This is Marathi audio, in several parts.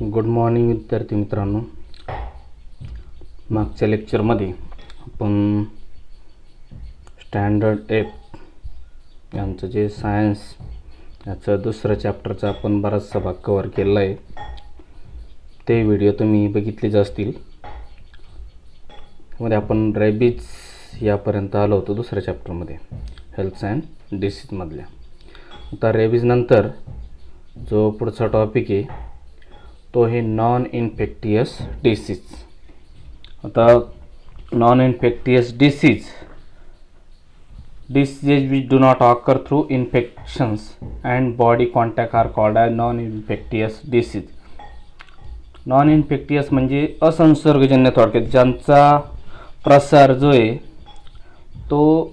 गुड मॉर्निंग विद्यार्थी मित्रांनो. मागच्या लेक्चरमध्ये आपण स्टँडर्ड एफ यांचं जे सायन्स याचं दुसरं चॅप्टरचा आपण बराचसा भाग कव्हर केलेला आहे. ते व्हिडिओ तुम्ही बघितलेच असतील. त्यामध्ये आपण रेबीज यापर्यंत आलो होतो दुसऱ्या चॅप्टरमध्ये, हेल्थ अँड डिसीजमधल्या. आता रेबीज नंतर जो पुढचा टॉपिक आहे तो हे नॉन इन्फेक्टियस डिसीज. आता non infectious disease which do not occur through infections and body contact are called as non-infectious disease. Non infectious म्हणजे असंसर्गजन्य, थोडक्यात ज्यांचा प्रसार जो आहे तो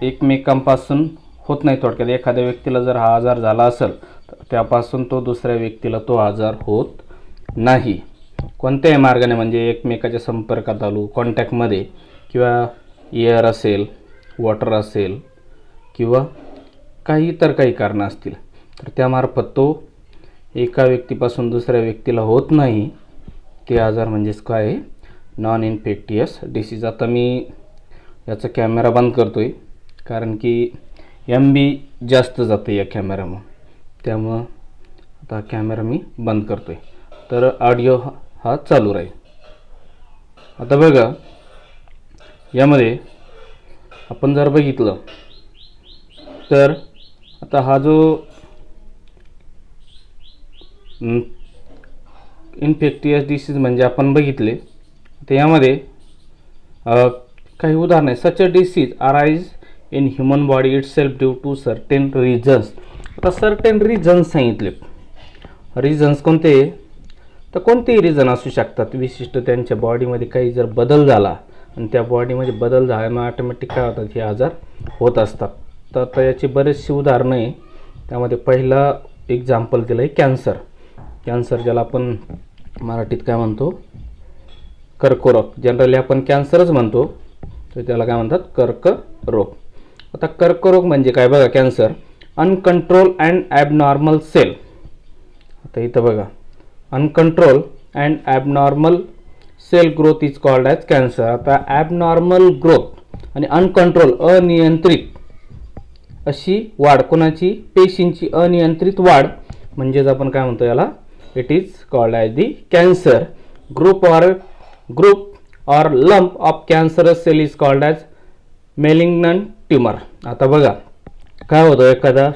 एकमेकांपासून होत नाही. थोडक्यात एखाद्या व्यक्तीला जर हा आजार झाला असेल तर त्यापासून तो दुसऱ्या व्यक्तीला तो आजार होत नाही कोणत्याही मार्गाने, म्हणजे एकमेकाच्या संपर्कात आलो, कॉन्टॅक्टमध्ये, किंवा एअर असेल, वॉटर असेल, किंवा काही इतर काही कारणं असतील तर त्यामार्फत तो एका व्यक्तीपासून दुसऱ्या व्यक्तीला होत नाही. ते आजार म्हणजेच काय आहे, नॉन इन्फेक्टियस डिसीज. आता मी याचा कॅमेरा बंद करतो आहे कारण की MB जास्त जातं या कॅमेरामुळं, त्यामुळं आता कॅमेरा मी बंद करतो आहे. तर ऑडिओ हा चालू राहील. आता बघा, यामध्ये आपण जर बघितलं तर आता हा जो इन्फेक्टियस डिसीज म्हणजे आपण बघितले, तर यामध्ये काही उदाहरण आहे. Such a disease arise in human body itself due to certain reasons. आता सर्टेन रिझन्स सांगितले. रिझन्स कोणते, तर कोणतेही रिझन असू शकतात. विशिष्ट त्यांच्या बॉडीमध्ये काही जर बदल झाला आणि त्या बॉडीमध्ये बदल झाल्यामुळे ऑटोमॅटिक काय होतात, हे आजार होत असतात. तर आता याची बरेचशी उदाहरणं आहे. त्यामध्ये पहिला एक्झाम्पल दिलं आहे कॅन्सर. कॅन्सर ज्याला आपण मराठीत काय म्हणतो, कर्करोग. जनरली आपण कॅन्सरच म्हणतो, तर त्याला काय म्हणतात, कर्करोग. आता कर्करोग म्हणजे काय बघा, cancer uncontrol and abnormal cell. आता इथं बघा, uncontrol and abnormal cell growth is called as cancer. आता ॲबनॉर्मल ग्रोथ आणि अनकंट्रोल, अनियंत्रित अशी वाढ, कोणाची, पेशींची अनियंत्रित वाढ म्हणजेच आपण काय म्हणतो याला, it is called as the cancer. Group or lump of cancerous cell is called as malignant tumour. आता बघा काय होतं, एखाद्या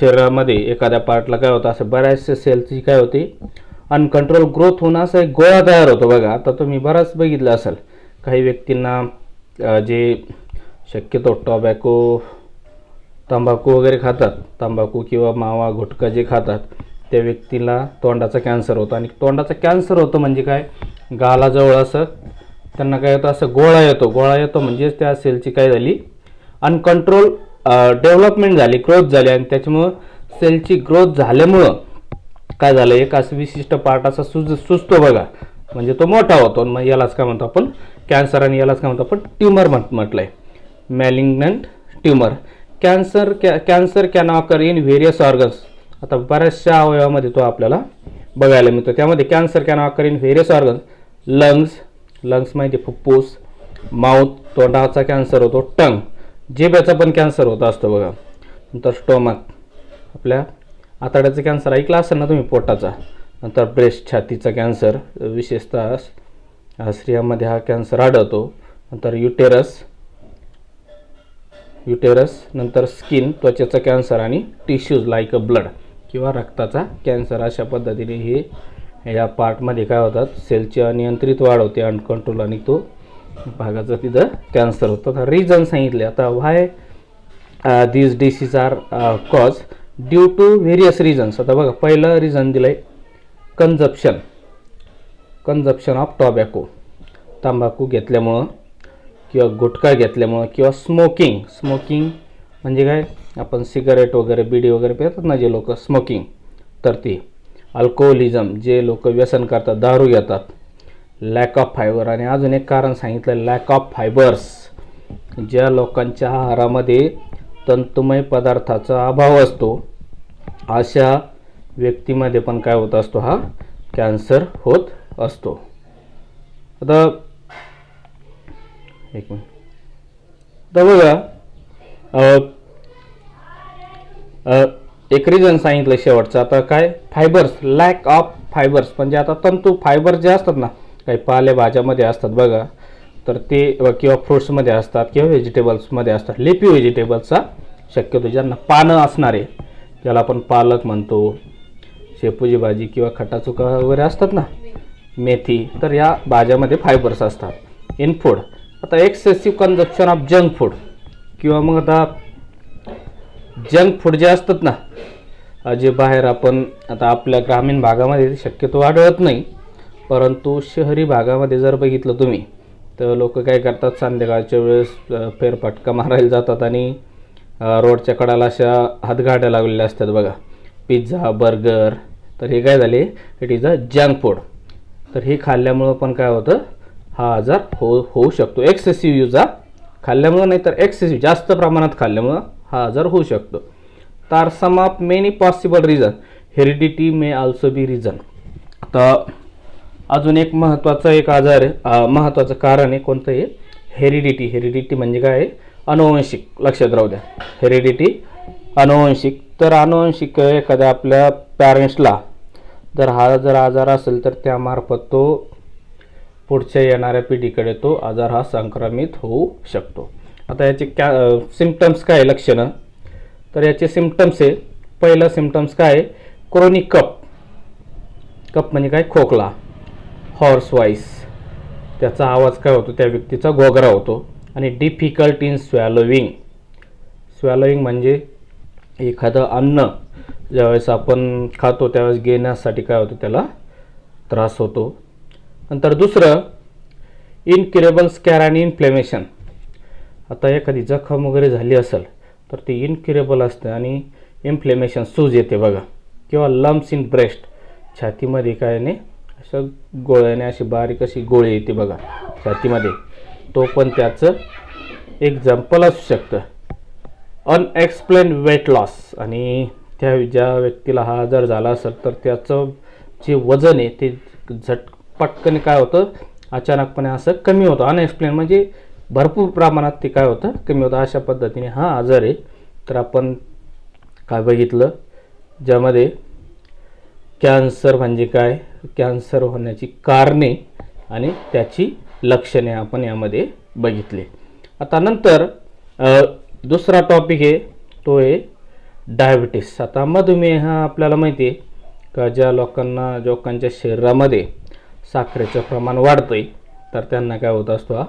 शरीरामध्ये एखाद्या पार्टला काय होतं, असं बऱ्याचशा सेलची काय होते, अनकंट्रोल ग्रोथ होऊन असा एक गोळा तयार होतो. बघा आता तुम्ही बराच बघितलं असेल, काही व्यक्तींना जे शक्यतो टोबॅको, तंबाखू वगैरे खातात, तंबाखू किंवा मावा, गुटखा जे खातात, त्या व्यक्तीला तोंडाचा कॅन्सर होतो. आणि तोंडाचा कॅन्सर होतं म्हणजे काय, गालाजवळ असं त्यांना काय होतं, असं गोळा येतो म्हणजेच त्या सेलची काय झाली, अनकंट्रोल डेव्हलपमेंट झाली, ग्रोथ झाली. आणि त्याच्यामुळं सेलची ग्रोथ झाल्यामुळं काय झालं, एक असं विशिष्ट पार्ट असा सुजतो बघा, म्हणजे तो मोठा होतो. मग यालाच काय म्हणतो आपण कॅन्सर, आणि यालाच काय म्हणतो आपण ट्यूमर म्हटलं आहे, malignant tumour. Cancer can occur in various organs. आता बऱ्याचशा अवयवामध्ये तो आपल्याला बघायला मिळतो. त्यामध्ये cancer can occur in various organs. Lungs माहिती, फुफ्फुस. माउथ, तोंडाचा कॅन्सर होतो. टंग, जिभेचा पण कॅन्सर होत असतो बघा. नंतर स्टोमक, आपल्या आतड्याचा कॅन्सर ऐकला असेल ना तुम्ही, पोटाचा. नंतर ब्रेस्ट, छातीचा कॅन्सर, विशेषतः स्त्रियांमध्ये हा कॅन्सर आढळतो. नंतर युटेरस, नंतर स्किन, त्वचेचा कॅन्सर, आणि टिश्यूज लाईक अ ब्लड किंवा रक्ताचा कॅन्सर. अशा पद्धतीने हे या पार्टमध्ये काय होतात, सेलची अनियंत्रित वाढ होते, अनकंट्रोल, आणि तो भागाचा तिथं कॅन्सर होतं. तर रिझन सांगितले. आता why these disease are cause due to various reasons. आता बघा, पहिलं रिझन दिलं आहे कन्झप्शन ऑफ टॉबॅको, तंबाखू घेतल्यामुळं किंवा गुटखा घेतल्यामुळं, किंवा स्मोकिंग म्हणजे काय, आपण सिगारेट वगैरे, बिडी वगैरे पितात ना जे लोक, स्मोकिंग, तर ते. अल्कोहोलिझम, जे लोक व्यसन करतात, दारू घेतात. लॅक ऑफ फायबर, आणि अजून एक कारण सांगितलं, लॅक ऑफ फायबर्स. ज्या लोकांच्या आहारामध्ये तंतुमय पदार्थाचा अभाव असतो, अशा व्यक्तीमध्ये पण काय होत असतो, हा कॅन्सर होत असतो. आता एक मिनिट, तर बघा एक रिझन सांगितलं शेवटचं. आता काय, फायबर्स, लॅक ऑफ फायबर्स, म्हणजे आता तंतू फायबर जे असतात ना, काही पालेभाज्यामध्ये असतात बघा, तर ते किंवा फ्रुट्समध्ये असतात किंवा व्हेजिटेबल्समध्ये असतात. लिफी व्हेजिटेबल्सचा शक्यतो ज्यांना पानं असणारे, ज्याला आपण पालक म्हणतो, शेपूची भाजी किंवा खटाचुका वगैरे असतात ना, मेथी, तर या भाज्यामध्ये फायबर्स असतात इन फूड. आता एक्सेसिव्ह कन्झप्शन ऑफ जंक फूड किंवा मग आता जंक फूड जे असतात ना, जे बाहेर आपण आता आपल्या ग्रामीण भागामध्ये शक्यतो आढळत नाही, परंतु शहरी भागामध्ये जर बघितलं तुम्ही तर लोक काय करतात, संध्याकाळच्या वेळेस फेरफटका मारायला जातात आणि रोडच्या कडाला अशा हातगाड्या लागलेल्या असतात बघा, पिझ्झा, बर्गर. तर हे काय झाले, it is a junk food. तर हे खाल्ल्यामुळं पण काय होतं, हा आजार होऊ शकतो. एक्सेसिव्ह यूज खाल्ल्यामुळं, नाही तर एक्सेसिव्ह जास्त प्रमाणात खाल्ल्यामुळं हा आजार होऊ शकतो. तर some of many possible reason, heredity may also be reason. आता अजून एक महत्त्वाचं एक आजार आहे, महत्त्वाचं कारण आहे कोणतं आहे, हेरिडिटी. हेरिडिटी म्हणजे काय आहे, अनुवंशिक. लक्षात राहू द्या, हेरिडिटी अनुवंशिक. तर अनुवंशिक एखाद्या आपल्या पॅरेंट्सला जर हा जर आजार असेल तर त्यामार्फत तो पुढच्या येणाऱ्या पिढीकडे तो आजार हा संक्रमित होऊ शकतो. आता याचे सिम्पटम्स काय, लक्षणं, तर याचे सिम्पटम्स आहे, पहिलं सिम्पटम्स काय आहे, क्रोनिक कफ. कफ म्हणजे काय, खोकला, हॉर्स व्हॉइस, त्याचा आवाज काय होतो, त्या व्यक्तीचा गोगरा होतो. आणि डिफिकल्ट इन स्वॅलोविंग. स्वॅलोविंग म्हणजे एखादं अन्न ज्यावेळेस आपण खातो त्यावेळेस घेण्यासाठी काय होतं, त्याला त्रास होतो. नंतर दुसरं, इनक्युरेबल स्कॅर आणि इन्फ्लेमेशन. आता एखादी जखम वगैरे झाली असेल तर ती इनक्युरेबल असते आणि इन्फ्लेमेशन, सूज येते बघा, किंवा लम्प्स इन ब्रेस्ट, छातीमध्ये काय नाही असं गोळ्याने अशी बारीक अशी गोळी येते बघा छातीमध्ये, तो पण त्याचं एक्झाम्पल असू शकतं. अनएक्सप्लेन वेट लॉस, आणि त्या ज्या व्यक्तीला हा आजार झाला असेल तर त्याचं जे वजन आहे ते पटकन काय होतं, अचानकपणे असं कमी होतं. अनएक्सप्लेन म्हणजे भरपूर प्रमाणात ते काय होतं, कमी होतं. अशा पद्धतीने हा आजार आहे. तर आपण काय बघितलं, ज्यामध्ये कॅन्सर म्हणजे काय, कॅन्सर होण्याची कारणे आणि त्याची लक्षणे आपण यामध्ये बघितले. आता नंतर दुसरा टॉपिक आहे तो आहे डायबिटीस. आता मधुमेह हा आपल्याला माहिती आहे का, ज्या लोकांच्या शरीरामध्ये साखरेचं प्रमाण वाढतं आहे तर त्यांना काय होत असतो, हा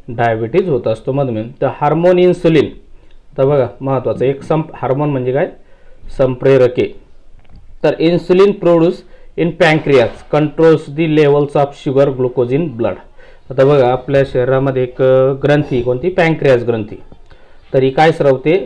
डायबिटीज होत असतो, मधुमेह. तर हार्मोन इन्सुलिन, आता बघा महत्त्वाचं एक हार्मोन म्हणजे काय, संप्रेरके. तर insulin produce in pancreas controls the levels of sugar, glucose in blood. आता बघा आपल्या शरीरामध्ये एक ग्रंथी, कोणती, पॅन्क्रियाज ग्रंथी. तर ही काय स्रवते,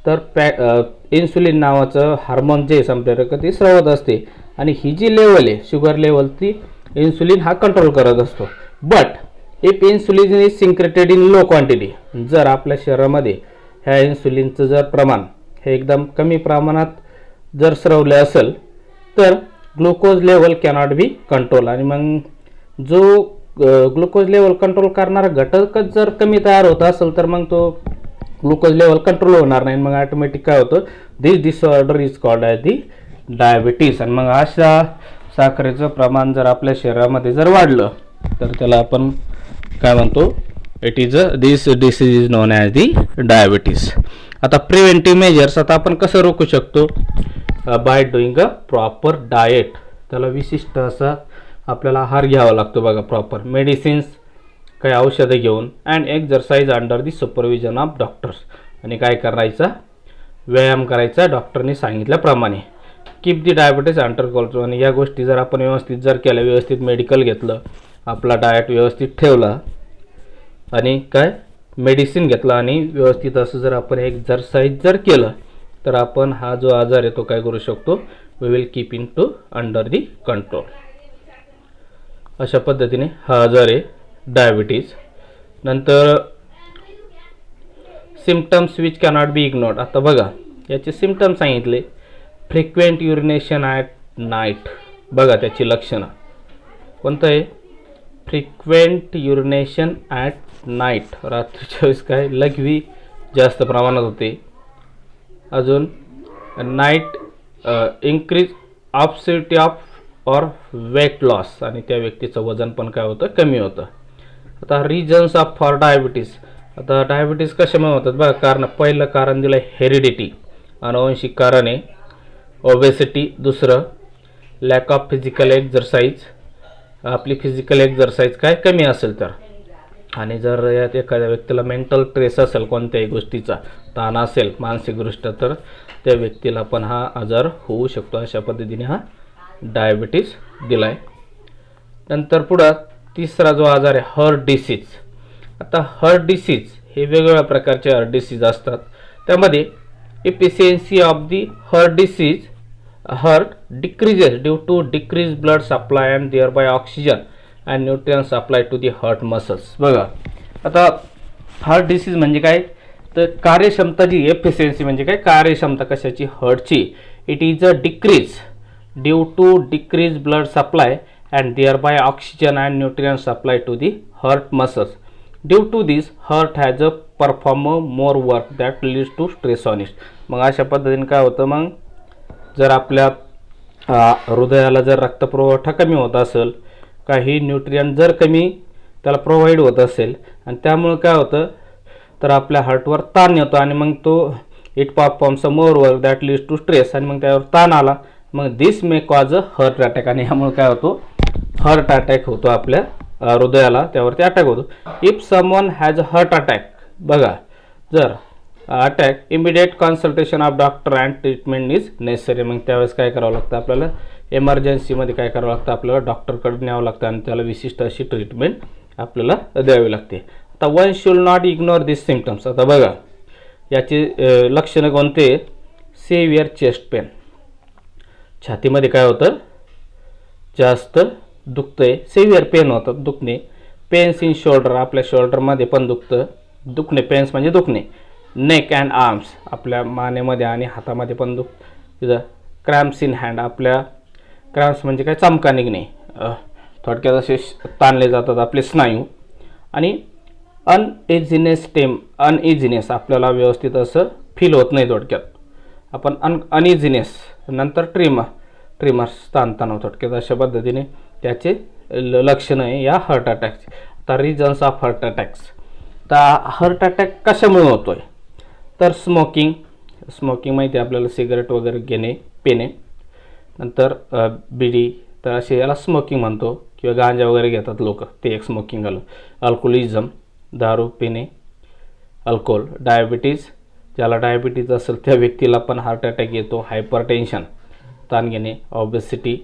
तर इन्सुलिन नावाचं हार्मोन जे संप्रेरक ते स्रवत असते, आणि ही जी लेवल आहे शुगर लेवल ती इन्सुलिन हा कंट्रोल करत असतो. But if insulin is secreted in low quantity, जर आपल्या शरीरामध्ये ह्या इन्सुलिनचं जर प्रमाण हे एकदम कमी प्रमाणात जर स्रवले असेल तर glucose level cannot be control. आणि मग जो ग्लुकोज लेवल कंट्रोल करणारा घटकच जर कमी तयार होत असेल तर मग तो ग्लुकोज लेवल कंट्रोल होणार नाही. मग ऑटोमॅटिक काय होतं, this disorder is called as the diabetes. आणि मग अशा साखरेचं प्रमाण जर आपल्या शरीरामध्ये जर वाढलं तर त्याला आपण काय म्हणतो, it is this disease is non as the diabetes. आता प्रिव्हेंटिव्ह मेजर्स, आता आपण कसं रोखू शकतो, bye doing a proper diet. त्याला विशिष्ट असा आपल्याला आहार घ्यावा लागतो बघा, प्रॉपर मेडिसिन्स, काही औषधं घेऊन, and exercise under the supervision of doctors. आणि काय करायचा, व्यायाम करायचा डॉक्टरने सांगितल्याप्रमाणे. कीप दी डायबिटीज अंडर कंट्रोल. आणि या गोष्टी जर आपण व्यवस्थित जर केल्या, व्यवस्थित मेडिकल घेतलं, आपला डाएट व्यवस्थित ठेवला आणि काय मेडिसिन घेतला आणि व्यवस्थित असं जर आपण एक्झरसाइज जर केलं तर आपण हा जो आजार आहे तो काय करू शकतो, we will keep in to under the control. अशा पद्धतीने हा आजार आहे डायबिटीज. नंतर symptoms which cannot be ignored. आता बघा याचे सिम्पटम्स सांगितले, फ्रिक्वेंट युरिनेशन ॲट नाईट. बघा त्याची लक्षणं कोणतं आहे? फ्रिक्वेंट युरिनेशन ॲट नाईट, रात्रीच्या वेळेस काय लघवी जास्त प्रमाणात होते. अजून नाईट इन्क्रीज ऑब्सेसिटी ऑफ और वेट लॉस, आणि त्या व्यक्तीचं वजन पण काय होतं? कमी होतं. आता रिजन्स ऑफ फॉर डायबिटीज. आता डायबिटीज कशामुळे होतात बघा? कारण पहिलं कारण दिलं हेरिडिटी, अनुवंशिक कारण आहे. ओबेसिटी दुसरं, लॅक ऑफ फिजिकल एक्झरसाइज, आपली फिजिकल एक्झरसाइज काय कमी असेल तर, आणि जर यात एखाद्या व्यक्तीला मेंटल ट्रेस असेल, कोणत्याही गोष्टीचा ताण असेल मानसिकदृष्ट्या, तर त्या व्यक्तीला पण हा आजार होऊ शकतो. अशा पद्धतीने हा डायबिटीज दिला आहे. नंतर पुढं तिसरा जो आजार आहे हार्ट डिसीज. आता हार्ट डिसीज हे वेगवेगळ्या प्रकारचे हार्ट डिसीज असतात. त्यामध्ये efficiency of the heart decreases due to decrease blood supply and thereby oxygen and nutrient supply to the heart muscles. बघा आता हार्ट डिसीज म्हणजे काय? तर कार्यक्षमता जी एफिशियन्सी म्हणजे काय? कार्यक्षमता कशाची? हार्टची. It is a decrease due to decrease blood supply and thereby oxygen and nutrient supply to the heart muscles. Due to this, heart has a perform more work that leads to stress on it. मग अशा पद्धतीने काय होतं? मग जर आपल्या हृदयाला जर रक्तपुरवठा कमी होत असेल, काही न्यूट्रियंट जर कमी त्याला प्रोव्हाइड होत असेल, आणि त्यामुळे काय होतं? तर आपल्या हार्टवर ताण येतो, आणि मग तो it performs more work that leads to stress, आणि मग त्यावर ताण आला, मग this may cause a heart attack, आणि ह्यामुळे काय होतो? हार्ट अटॅक होतो. आपल्या हृदयाला त्यावरती अटॅक होतो. If someone has a heart attack, बघा जर attack, immediate consultation of doctor and treatment is necessary. मग त्यावेळेस काय करावं लागतं? आपल्याला इमर्जन्सीमध्ये काय करावं लागतं? आपल्याला डॉक्टरकडे न्यावं लागतं, आणि त्याला विशिष्ट अशी ट्रीटमेंट आपल्याला द्यावी लागते. आता one should not ignore this symptoms. आता बघा याची लक्षणं कोणते? सेव्हिअर चेस्ट पेन, छातीमध्ये काय होतं? जास्त दुखतंय, सेव्हिअर पेन होतं, दुखणे. पेन्स इन शोल्डर, आपल्या शोल्डरमध्ये पण दुखतं, दुखणे. पेन्स म्हणजे दुखणे. नेक अँड आर्म्स, आपल्या मानेमध्ये आणि हातामध्ये पण तिथं. क्रॅम्प्स इन हँड, आपल्या क्रॅम्प्स म्हणजे काय? चमका निघणे, थोडक्यात असे ताणले जातात आपले स्नायू. आणि अनइझिनेस, आपल्याला व्यवस्थित असं फील होत नाही थोडक्यात. आपण अनइझिनेस. नंतर ट्रिमर्स, ताणतणाव थोडक्यात. अशा पद्धतीने त्याचे लक्षणं आहे या हार्ट अटॅकचे. आता रिजन्स ऑफ हार्ट अटॅक्स. तर हार्ट अटॅक कशामुळे होतोय? तर स्मोकिंग माहिती आहे आपल्याला, सिगारेट वगैरे घेणे, पिणे. नंतर बिडी, तर असे याला स्मोकिंग म्हणतो, किंवा गांजा वगैरे घेतात लोक, ते एक स्मोकिंग आलं. अल्कोहोलिझम, दारू पिणे, अल्कोहोल. डायबिटीज, ज्याला डायबिटीज असेल त्या व्यक्तीला पण हार्ट अटॅक येतो. हायपरटेन्शन, ताण घेणे. Obesity,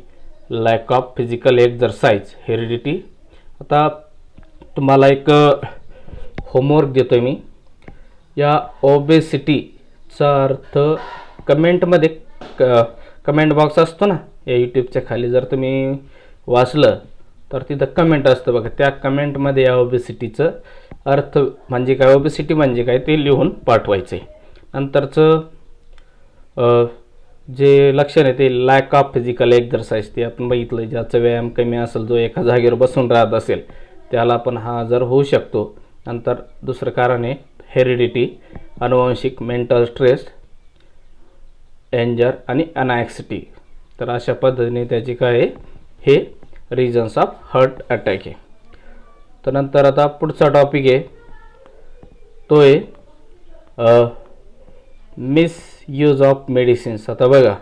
lack of physical exercise, heredity. आता तुम्हाला एक होमवर्क देतो मी. या ओबेसिटीचा अर्थ कमेंटमध्ये, कमेंट बॉक्स असतो ना या यूट्यूबच्या खाली, जर तुम्ही वाचलं तर तिथं कमेंट असतं बघा. त्या कमेंटमध्ये या ओबेसिटीचं अर्थ म्हणजे काय, ओबेसिटी म्हणजे काय, ते लिहून पाठवायचं आहे. नंतरचं जे लक्षण आहे ते लॅक ऑफ फिजिकल एक्झरसाइज, ते आपण बघितलं. ज्याचा व्यायाम कमी असेल, जो एका जागेवर बसून राहत असेल, त्याला पण हा आजार होऊ शकतो. नंतर दुसरं कारण आहे हेरिडिटी, अनुवंशिक, मेंटल स्ट्रेस, एंजर आणि अनॅक्सिटी. तर अशा पद्धतीने त्याची काय आहे, हे रिजन्स ऑफ हार्ट अटॅक आहे. तर नंतर आता पुढचा टॉपिक आहे तो आहे मिसयूज ऑफ मेडिसिन्स. आता बघा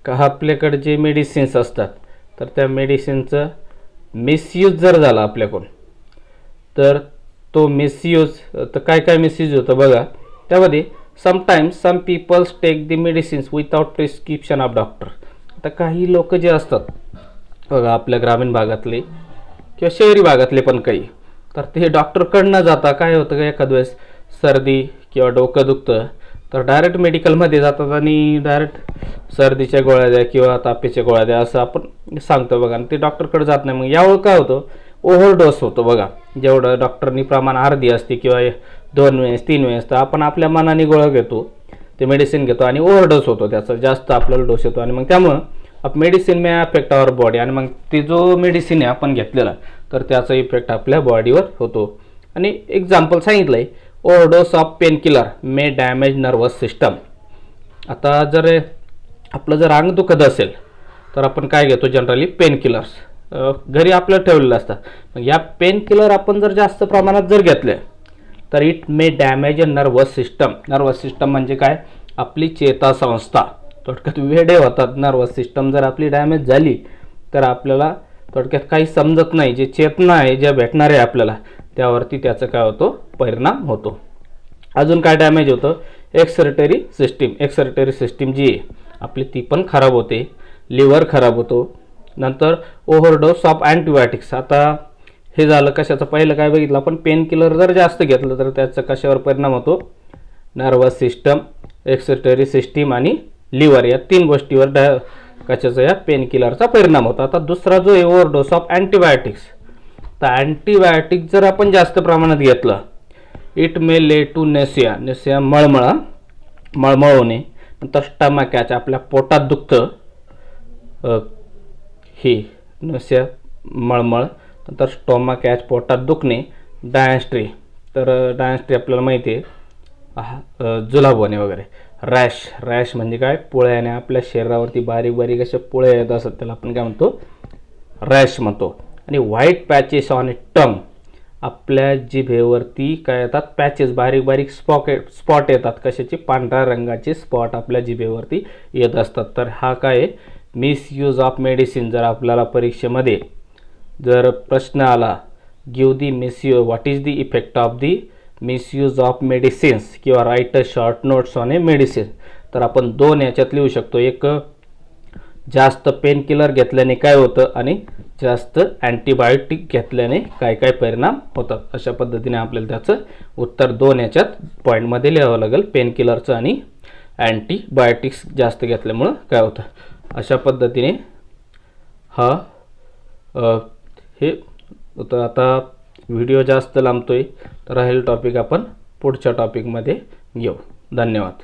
का आपल्याकडे जे मेडिसिन्स असतात, तर त्या मेडिसिनचं मिसयूज जर झाला आपल्याकडून, तर तो मिसयूज, तर काय काय मिसयूज होतं बघा. त्यामध्ये sometimes some peoples take the medicines without prescription of doctor. आता काही लोक जे असतात बघा, आपल्या ग्रामीण भागातले किंवा शहरी भागातले पण काही, तर ते डॉक्टरकडनं जाता काय होतं का, एखाद वेळेस सर्दी किंवा डोकं दुखतं, तर डायरेक्ट मेडिकलमध्ये जातात आणि डायरेक्ट सर्दीच्या गोळ्या द्या किंवा तापेच्या गोळ्या द्या असं आपण सांगतो बघा, आणि ते डॉक्टरकडे जात नाही. मग यावर काय होतं, ओव्हरडोस होतो बघा. जेवढं डॉक्टरनी प्रमाण अर्धी असते किंवा 2 वेळेस 3 वेळेस, तर आपण आपल्या मनाने गोळ्या घेतो, ते मेडिसिन घेतो आणि ओव्हरडोस होतो, त्याचा जास्त आपल्याला डोस येतो. आणि मग त्यामुळं of medicine may affect our body, आणि मग ते जो मेडिसिन आहे आपण घेतलेला तर त्याचा इफेक्ट आपल्या बॉडीवर होतो. आणि एक्झाम्पल सांगितलं आहे, overdose of painkiller may damage nervous system. आता जर आपलं जर अंग दुखत असेल तर आपण काय घेतो जनरली, पेनकिलर्स घरी आपलं ठेवलेलं असतं. मग या पेनकिलर आपण जर जास्त प्रमाणात जर घेतले तर it may damage a nervous system. Nervous system म्हणजे काय, आपली चेतासंस्था, थोडक्यात वेडे होतात. नर्वस सिस्टम जर आपली डॅमेज झाली तर आपल्याला थोडक्यात काही समजत नाही, जे चेतना आहे ज्या भेटणार आहे आपल्याला त्यावरती त्याचा काय होतो, परिणाम होतो. अजून काय डॅमेज होतं, एक्सरेटरी सिस्टीम. एक्सरेटरी सिस्टीम जी आहे आपली ती पण खराब होते, लिव्हर खराब होतो. नंतर ओव्हरडोस ऑफ अँटीबायोटिक्स. आता हे झालं कशाचं, पहिलं काय बघितलं आपण, पेन किलर जर जास्त घेतलं तर त्याचा कशावर परिणाम होतो, नर्वस सिस्टम, एक्सरेटरी सिस्टीम आणि लिव्हर, या 3 गोष्टीवर कशाचा, या पेन किलरचा परिणाम होतो. आता दुसरा जो आहे ओव्हरडोस ऑफ अँटीबायोटिक्स. तर अँटीबायोटिक जर आपण जास्त प्रमाणात घेतलं, इट मे ले टू नेसिया. नेसिया मळमळ होणे. नंतर स्टमॅकॅच, आपल्या पोटात दुखतं, ही नेसिया मळमळ. नंतर स्टोमॅकॅच, पोटात दुखणे. डायस्ट्री, तर डायस्ट्री आपल्याला माहिती आहे, जुलाब होणे वगैरे. रॅश म्हणजे काय, पुळ्याने आपल्या शरीरावरती बारीक बारीक अशा पुळ्या येत असतात, त्याला आपण काय म्हणतो, रॅश म्हणतो. आणि व्हाईट पॅचेस ऑन ए टंग, आपल्या जिभेवरती काय येतात, पॅचेस, बारीक बारीक स्पॉट येतात. कशाचे, पांढऱ्या रंगाचे स्पॉट आपल्या जिभेवरती येत असतात. तर हा काय, मिसयूज ऑफ मेडिसिन. जर आपल्याला परीक्षेमध्ये जर प्रश्न आला, give the misuse, what is the effect of the misuse of medicines, किंवा write a short notes on a medicine, तर आपण 2 याच्यात लिहू शकतो. एक, जास्त पेन किलर घेतल्याने काय होतं आणि जास्त अँटीबायोटिक घेतल्याने काय काय परिणाम होतात. अशा पद्धतीने आपल्याला त्याचं उत्तर 2 याच्यात पॉईंटमध्ये लिहावं लागेल, पेन किलरचं आणि अँटीबायोटिक्स जास्त घेतल्यामुळं काय होतं. अशा पद्धतीने हा हे होतं. आता व्हिडिओ जास्त लांबतोय तर राहील टॉपिक आपण पुढच्या टॉपिकमध्ये घेऊ. धन्यवाद.